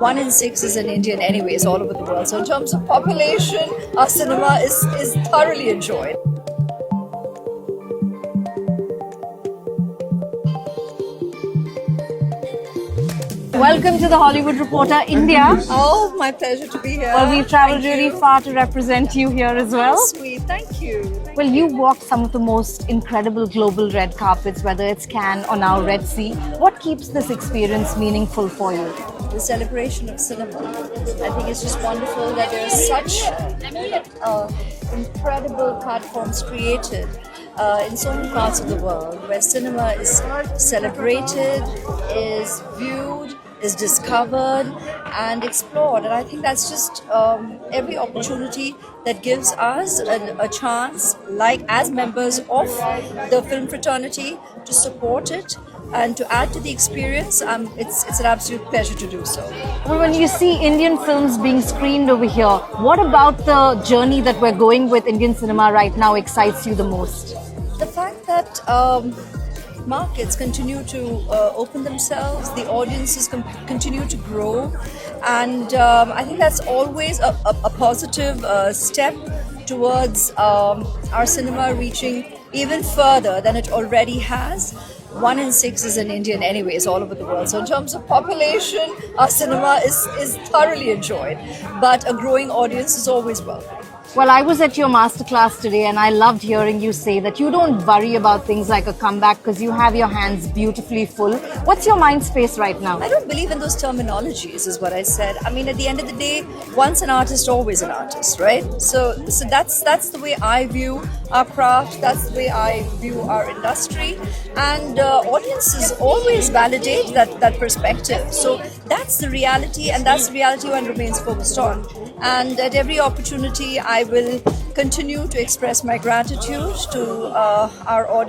1 in 6 is an Indian anyways all over the world. So in terms of population, our cinema is thoroughly enjoyed. Welcome to the Hollywood Reporter India. Oh, my pleasure to be here. Well, we've traveled Thank really you. far to represent you here as well. Sweet, thank you. Well, you walked some of the most incredible global red carpets, whether it's Cannes or now Red Sea. What keeps this experience meaningful for you? The celebration of cinema. I think it's just wonderful that there are such incredible platforms created in so many parts of the world where cinema is celebrated, is viewed, is discovered and explored. And I think that's just every opportunity that gives us a chance, like as members of the film fraternity, to support it and to add to the experience. It's an absolute pleasure to do so. Well, when you see Indian films being screened over here, what about the journey that we're going with Indian cinema right now excites you the most? The fact that markets continue to open themselves, the audiences continue to grow, and I think that's always a positive step towards our cinema reaching even further than it already has. 1 in 6 is an Indian anyways all over the world. So in terms of population, our cinema is thoroughly enjoyed, but a growing audience is always welcome. Well, I was at your masterclass today and I loved hearing you say that you don't worry about things like a comeback because you have your hands beautifully full. What's your mind space right now? I don't believe in those terminologies, is what I said. I mean, at the end of the day, once an artist, always an artist, right? So that's the way I view our craft. That's the way I view our industry, and audiences always validate that perspective. So that's the reality, and that's the reality one remains focused on. And at every opportunity, I will continue to express my gratitude to our audience.